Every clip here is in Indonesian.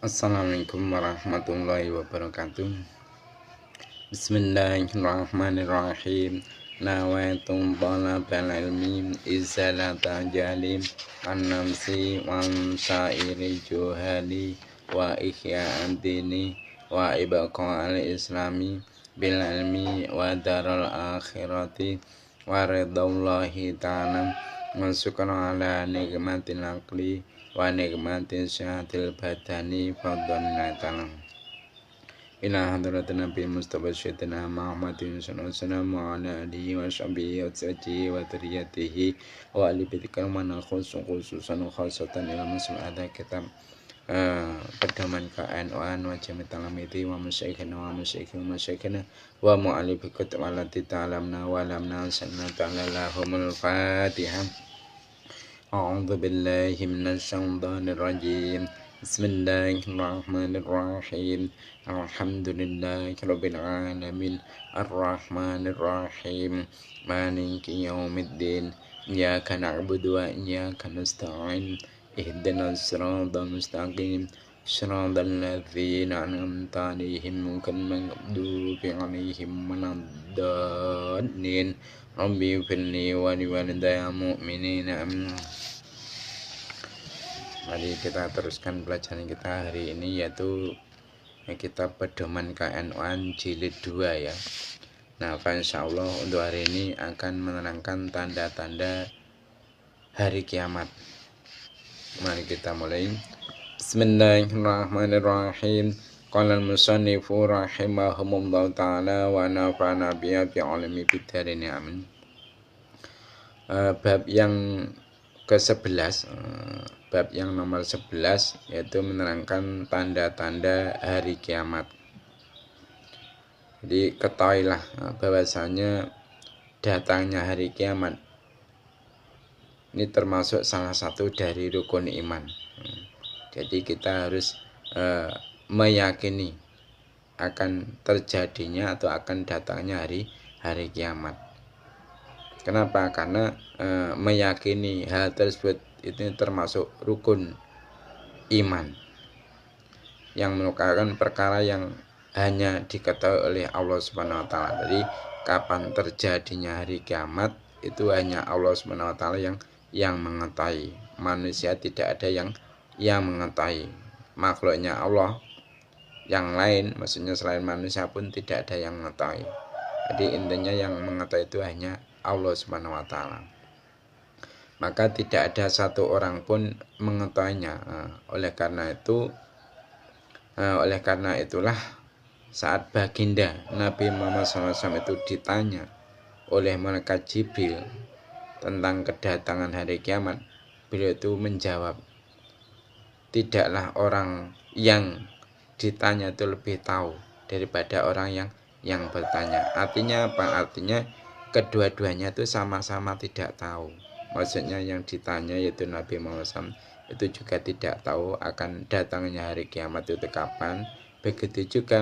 Assalamualaikum warahmatullahi wabarakatuh. Bismillahirrahmanirrahim. Nawaitu talabal ilmi izalata jalim an-namsi wa sa'iri juhali wa ihya'ad dini wa ibqa al-islami bil ilmi wa daral akhirati wa ridallahi ta'ala wa syukran ala nikmatil aqli wa nikmatin syahatil badani fadlana ta'ala ila hadratin Nabi Mustafa Syaitina Muhammadin sallallahu wa ala alihi wa sahbihi wa sahbihi wa tariyatihi wa ali bitikal mana khususan khasatan ila musul ada kitab pedoman KNUan wa jami talamiti wa musyaikina wa mu'alif kutub alati ta'alamna wa lamna sanna ta'ala lahumul fatihah. A'udzu billahi minasy syaithanir rajim. Bismillahirrahmanirrahim. Alhamdulillahirabbil alamin. Arrahmanirrahim. Maliki yaumiddin. Iyyaka na'budu wa iyyaka nasta'in. Ihdinas siratal mustaqim. Shiratal ladzina an'amta 'alaihim ghairil maghdubi 'alaihim waladdallin. Rabbi firli wa liwalidayya mu'minina amin. Mari kita teruskan pelajaran kita hari ini, yaitu kitab pedoman KNUan jilid 2 ya. Nah, insyaallah untuk hari ini akan menerangkan tanda-tanda hari kiamat. Mari kita mulai. Bismillahirrahmanirrahim. Qala al-musannifu rahimahumullah ta'ala wa nafa'ana bihi fi 'alami bidarini amin. Bab yang ke-11, bab yang nomor 11, yaitu menerangkan tanda-tanda hari kiamat. Jadi ketahuilah bahwasanya datangnya hari kiamat ini termasuk salah satu dari rukun iman. Jadi kita harus meyakini akan terjadinya atau akan datangnya hari kiamat. Kenapa? Karena meyakini hal tersebut itu termasuk rukun iman yang merupakan perkara yang hanya diketahui oleh Allah Subhanahu wa taala. Jadi kapan terjadinya hari kiamat itu hanya Allah Subhanahu wa taala yang mengetahui. Manusia tidak ada yang mengetahui. Makhluknya Allah yang lain, maksudnya selain manusia pun tidak ada yang mengetahui. Jadi intinya yang mengetahui itu hanya Allah Subhanahu wa taala. Maka tidak ada satu orang pun mengetahuinya. Oleh karena itulah saat baginda Nabi Muhammad SAW itu ditanya oleh malaikat Jibril tentang kedatangan hari kiamat, beliau itu menjawab, tidaklah orang yang ditanya itu lebih tahu daripada orang yang bertanya. Artinya apa? Artinya kedua-duanya itu sama-sama tidak tahu. Maksudnya yang ditanya yaitu Nabi Muhammad SAW itu juga tidak tahu akan datangnya hari kiamat itu kapan. Begitu juga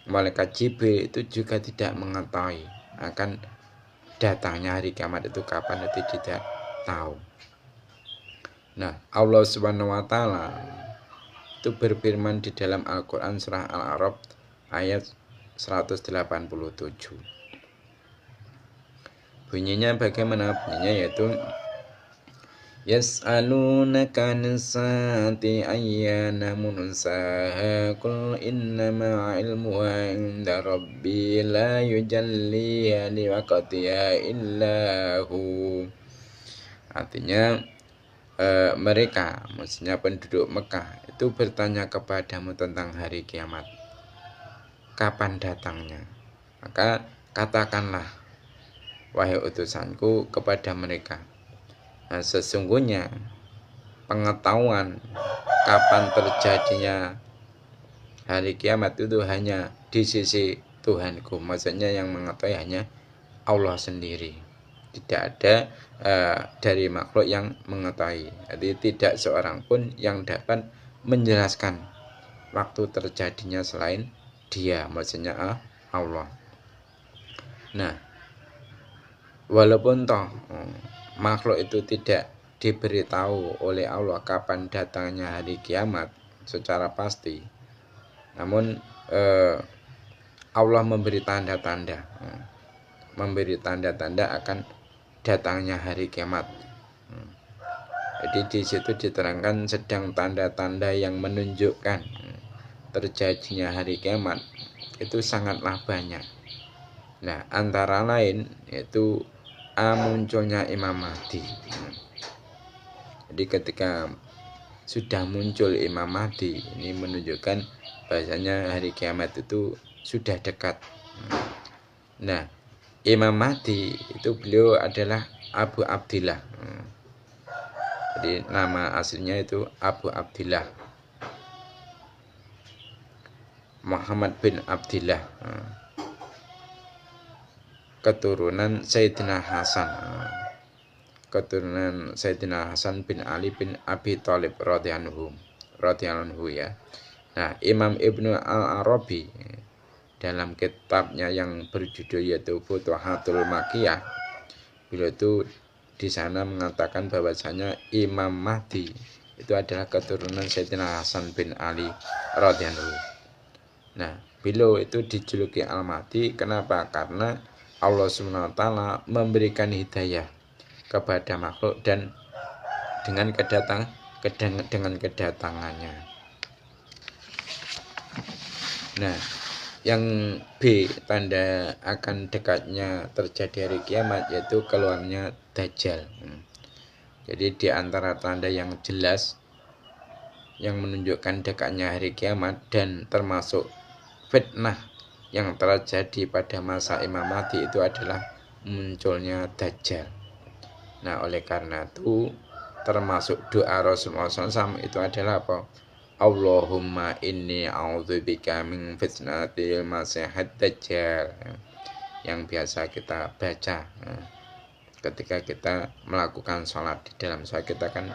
malaikat Jibril itu juga tidak mengetahui akan datangnya hari kiamat itu kapan, itu tidak tahu. Nah, Allah Subhanahu wa taala itu berfirman di dalam Al-Qur'an surah Al-A'raf ayat 187. Bunyinya bagaimana? Bunyinya yaitu yas'alunaka an-sa'ati ayyana mursaha qul innama 'ilmuha 'inda rabbi la yujalliha liwaqtiha illa hu. Artinya mereka, maksudnya penduduk Mekah itu bertanya kepadamu tentang hari kiamat, kapan datangnya. Maka katakanlah, wahai utusanku, kepada mereka, sesungguhnya pengetahuan kapan terjadinya hari kiamat itu hanya di sisi Tuhanku. Maksudnya yang mengetahui hanya Allah sendiri. Tidak ada dari makhluk yang mengetahui. Jadi tidak seorang pun yang dapat menjelaskan waktu terjadinya selain Dia, maksudnya Allah. Nah, walaupun toh makhluk itu tidak diberitahu oleh Allah kapan datangnya hari kiamat, secara pasti. Namun Allah memberi tanda-tanda, akan datangnya hari kiamat. Jadi di situ diterangkan sedang tanda-tanda yang menunjukkan terjadinya hari kiamat itu sangatlah banyak. Nah, antara lain yaitu munculnya Imam Mahdi. Jadi ketika sudah muncul Imam Mahdi, ini menunjukkan bahasanya hari kiamat itu sudah dekat. Nah, Imam Mahdi itu beliau adalah Abu Abdillah. Jadi nama aslinya itu Abu Abdillah Muhammad bin Abdillah, keturunan Sayyidina Hasan, bin Ali bin Abi Thalib radhiyallahu ya. Nah, Imam Ibnu Al-Arabi dalam kitabnya yang berjudul yaitu Futuhatul Makkiyah, beliau itu di sana mengatakan bahwasanya Imam Mahdi itu adalah keturunan Sayyidina Hasan bin Ali radhiyallahu. Nah, beliau itu dijuluki Al-Mahdi kenapa? Karena Allah SWT memberikan hidayah kepada makhluk dan dengan kedatangannya. Nah, yang B, tanda akan dekatnya terjadi hari kiamat yaitu keluarnya Dajjal. Jadi di antara tanda yang jelas yang menunjukkan dekatnya hari kiamat dan termasuk fitnah yang terjadi pada masa Imam Mahdi itu adalah munculnya Dajjal. Nah, oleh karena itu termasuk doa Rasulullah SAW itu adalah apa? Allahumma inni a'udzubika min fitnatil masihid dajjal, yang biasa kita baca ketika kita melakukan sholat. Di dalam sholat kita kan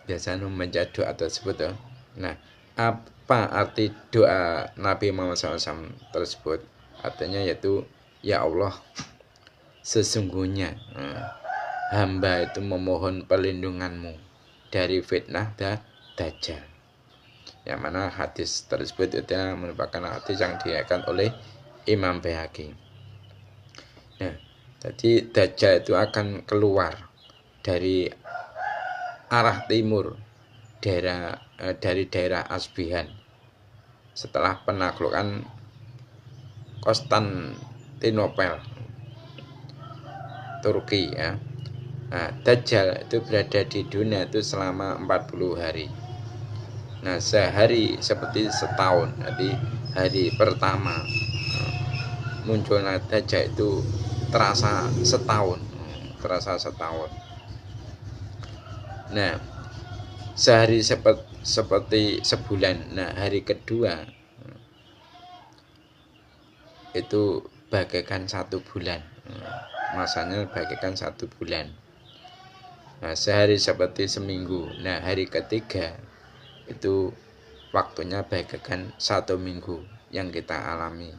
biasanya membaca doa tersebut. Nah, apa arti doa Nabi Muhammad SAW tersebut? Artinya yaitu, ya Allah, sesungguhnya hamba itu memohon perlindunganmu dari fitnah Dajjal. Yang mana hadis tersebut itu merupakan hadis yang diriwayatkan oleh Imam Baihaqi. Nah, jadi Dajjal itu akan keluar dari arah timur dari daerah Asbihan setelah penaklukan Konstantinopel, Turki ya. Nah, Dajjal itu berada di dunia itu selama 40 hari. Nah, sehari seperti setahun. Jadi hari pertama munculnya Dajjal itu terasa setahun. Nah, sehari seperti sebulan. Nah, hari kedua itu bagaikan 1 bulan. Masanya bagaikan 1 bulan. Nah, sehari seperti seminggu. Nah, hari ketiga itu waktunya bagaikan 1 minggu yang kita alami.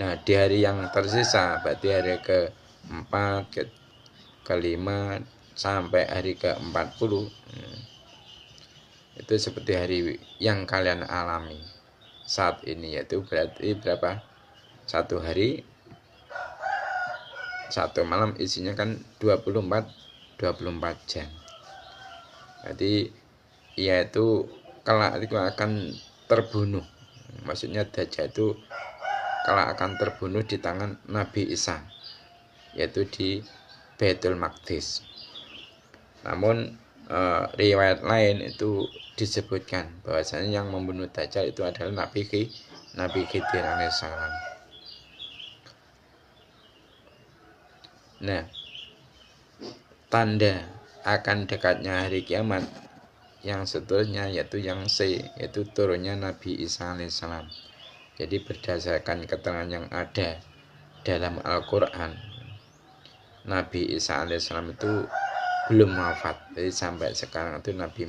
Nah, di hari yang tersisa, berarti hari ke-4, ke-5 sampai hari ke-40, itu seperti hari yang kalian alami saat ini, yaitu berarti berapa? 1 hari 1 malam isinya kan 24 jam. Jadi ia itu kelak itu akan terbunuh. Maksudnya Dajjal itu kelak akan terbunuh di tangan Nabi Isa, yaitu di Baitul Maqdis. Namun riwayat lain itu disebutkan bahwasanya yang membunuh Dajjal itu adalah Nabi Khidir alaihissalam. Nah, tanda akan dekatnya hari kiamat yang seterusnya yaitu yang C, yaitu turunnya Nabi Isa alaihissalam. Jadi berdasarkan keterangan yang ada dalam Al-Quran, Nabi Isa alaihissalam itu belum wafat. Jadi sampai sekarang itu Nabi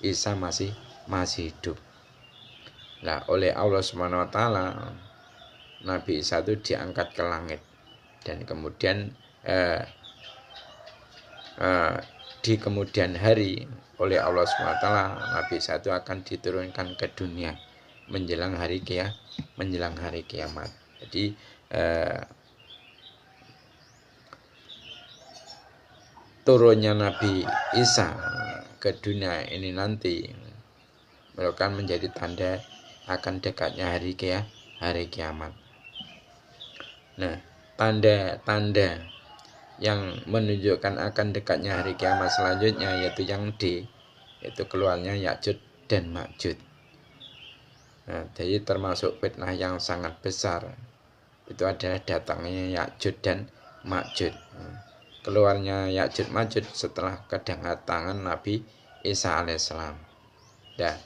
Isa masih hidup. Nah, oleh Allah SWT Nabi Isa itu diangkat ke langit dan kemudian di kemudian hari oleh Allah SWT, Nabi Isa itu akan diturunkan ke dunia menjelang hari kiamat. Jadi turunnya Nabi Isa ke dunia ini nanti merupakan menjadi tanda akan dekatnya hari kiamat. Nah, tanda-tanda yang menunjukkan akan dekatnya hari kiamat selanjutnya yaitu yang D, yaitu keluarnya Ya'juj dan Ma'juj. Nah, jadi termasuk fitnah yang sangat besar itu adalah datangnya Ya'juj dan Ma'juj. Keluarnya Ya'juj Ma'juj setelah kedatangan Nabi Isa alaihissalam. Nah,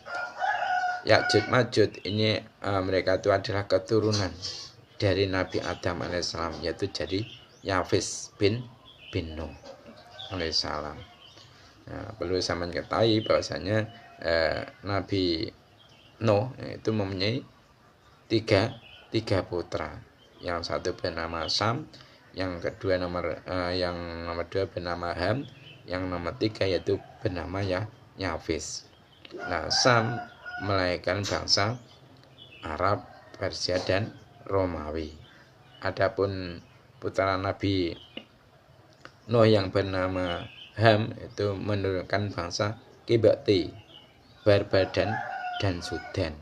Ya'juj Ma'juj ini mereka itu adalah keturunan dari Nabi Adam alaihissalam, yaitu jadi Yafis bin Nuh alaihissalam. Nah, perlu saya ketahui bahwasanya Nabi Nuh itu mempunyai tiga putra. Yang satu bernama Sam, yang kedua yang nomor dua bernama Ham, yang nomor tiga yaitu bernama Yafis. Nah, Sam melahirkan bangsa Arab, Persia dan Romawi. Adapun putra Nabi Nuh yang bernama Ham itu menurunkan bangsa Kibati, Barbar dan Sudan.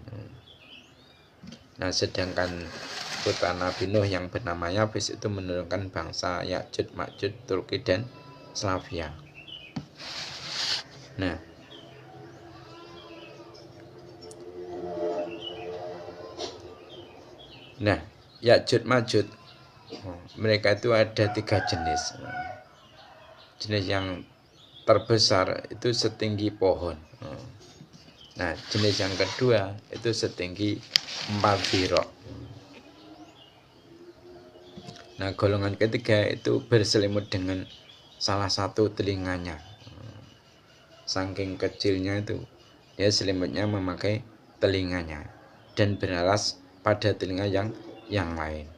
Nah, sedangkan putra Nabi Nuh yang bernama Yafis itu menurunkan bangsa Ya'juj, Ma'juj, Turki dan Slavia. Nah, Ya'juj Ma'juj mereka itu ada 3 jenis. Jenis yang terbesar itu setinggi pohon. Nah, jenis yang kedua itu setinggi 4 dhirok. Nah, golongan ketiga itu berselimut dengan salah satu telinganya. Saking kecilnya itu dia selimutnya memakai telinganya dan beralas pada telinga yang lain.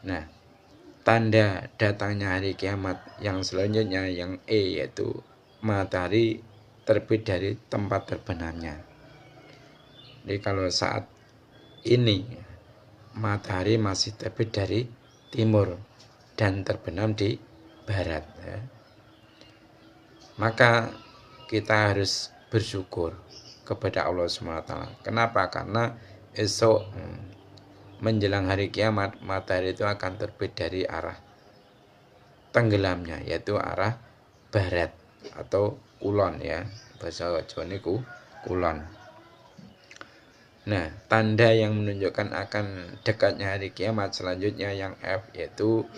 Nah, tanda datangnya hari kiamat yang selanjutnya yang E, yaitu matahari terbit dari tempat terbenamnya. Jadi kalau saat ini matahari masih terbit dari timur dan terbenam di barat, ya, maka kita harus bersyukur kepada Allah SWT. Kenapa? Karena esok menjelang hari kiamat matahari itu akan terbit dari arah tenggelamnya, yaitu arah barat atau kulon, ya, bahasa Jawa niku kulon. Nah, tanda yang menunjukkan akan dekatnya hari kiamat selanjutnya yang F, yaitu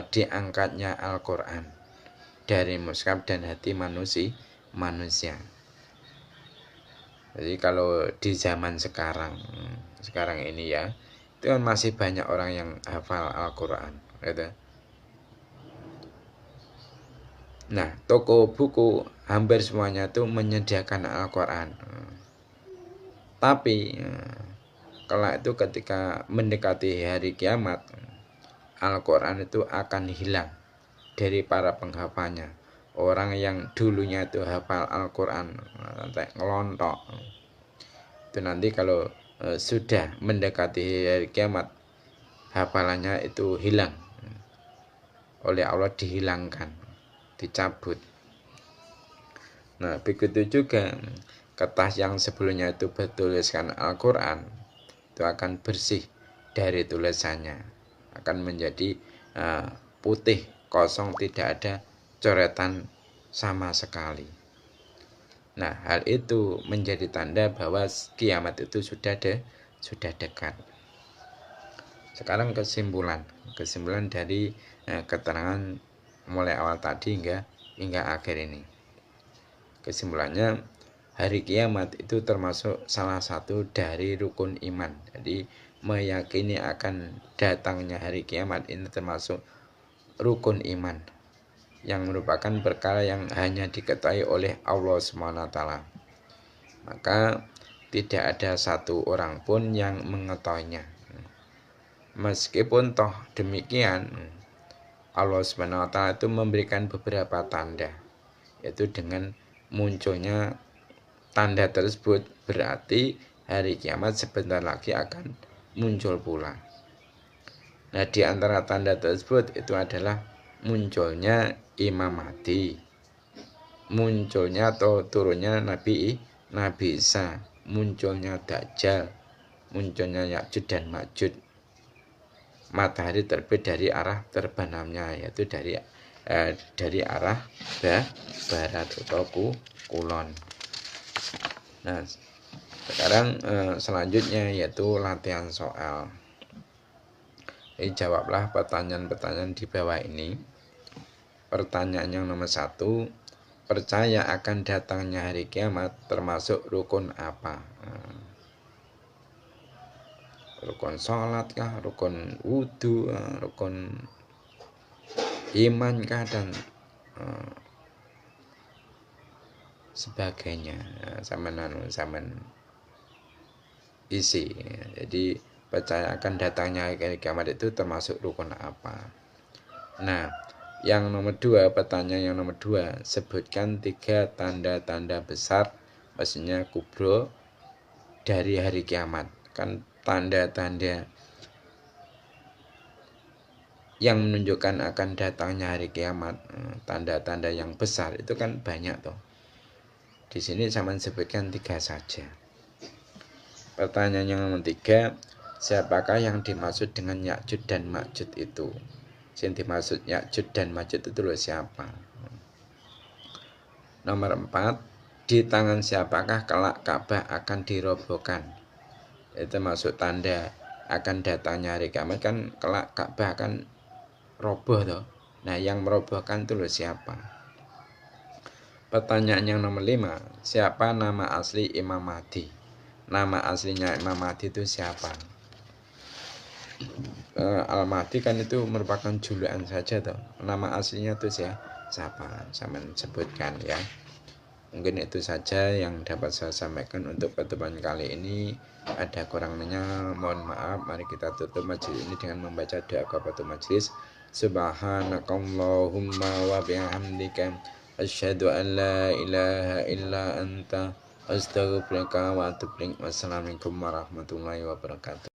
diangkatnya Al-Quran dari mushaf dan hati manusia. Jadi kalau di zaman sekarang ini, ya, itu kan masih banyak orang yang hafal Al-Quran, gitu. Nah, toko buku hampir semuanya itu menyediakan Al-Quran. Tapi kalau itu ketika mendekati hari kiamat, Al-Quran itu akan hilang dari para penghafalnya. Orang yang dulunya itu hafal Al-Quran sampai ngelontok, itu nanti kalau sudah mendekati hari kiamat, hafalannya itu hilang oleh Allah, dihilangkan, dicabut. Nah, begitu juga kertas yang sebelumnya itu bertuliskan Al-Quran itu akan bersih dari tulisannya, akan menjadi putih, kosong, tidak ada coretan sama sekali. Nah, hal itu menjadi tanda bahwa kiamat itu sudah dekat. Sekarang kesimpulan dari keterangan mulai awal tadi hingga akhir ini. Kesimpulannya, hari kiamat itu termasuk salah satu dari rukun iman. Jadi meyakini akan datangnya hari kiamat ini termasuk rukun iman yang merupakan perkara yang hanya diketahui oleh Allah SWT. Maka tidak ada satu orang pun yang mengetahuinya. Meskipun toh demikian, Allah Subhanahu wa Ta'ala itu memberikan beberapa tanda, yaitu dengan munculnya tanda tersebut berarti hari kiamat sebentar lagi akan muncul pula. Nah, di antara tanda tersebut itu adalah munculnya Imam Mahdi, munculnya atau turunnya Nabi Isa, munculnya Dajjal, munculnya Ya'juj dan Ma'juj, matahari terbit dari arah terbenamnya, yaitu dari arah barat atau kulon. Nah, sekarang selanjutnya yaitu latihan soal. Jadi jawablah pertanyaan-pertanyaan di bawah ini. Pertanyaan yang nomor 1, percaya akan datangnya hari kiamat termasuk rukun apa? Rukun sholat kah, rukun wudhu, rukun iman kah, dan sebagainya. Zaman isi. Jadi percaya akan datangnya hari kiamat itu termasuk rukun apa? Nah, yang nomor 2, pertanyaan yang nomor 2, sebutkan 3 tanda-tanda besar, maksudnya kubro, dari hari kiamat. Kan tanda-tanda yang menunjukkan akan datangnya hari kiamat, tanda-tanda yang besar itu kan banyak toh. Di sini saya sebutkan 3 saja. Pertanyaan yang nomor 3, siapakah yang dimaksud dengan Ya'juj dan Ma'juj itu? Yang dimaksud Ya'juj dan Ma'juj itu loh siapa? Nomor 4, di tangan siapakah kelak Ka'bah akan dirobohkan? Itu maksud tanda akan datangnya hari kiamat, kan kelak Ka'bah akan roboh toh. Nah, yang merobohkan itu loh siapa? Pertanyaan yang nomor 5, siapa nama asli Imam Mahdi? Nama aslinya Imam Mahdi itu siapa? Al-Mahdi kan itu merupakan julukan saja toh. Nama aslinya itu siapa? Saya sebutkan ya. Mungkin itu saja yang dapat saya sampaikan untuk pertemuan kali ini. Ada kurangnya mohon maaf. Mari kita tutup majelis ini dengan membaca doa kafatul majelis. Subhanakallahumma wa bihamdika asyhadu an la ilaha illa anta astaghfiruka wa atubu ilaik. Wassalamualaikum warahmatullahi wabarakatuh.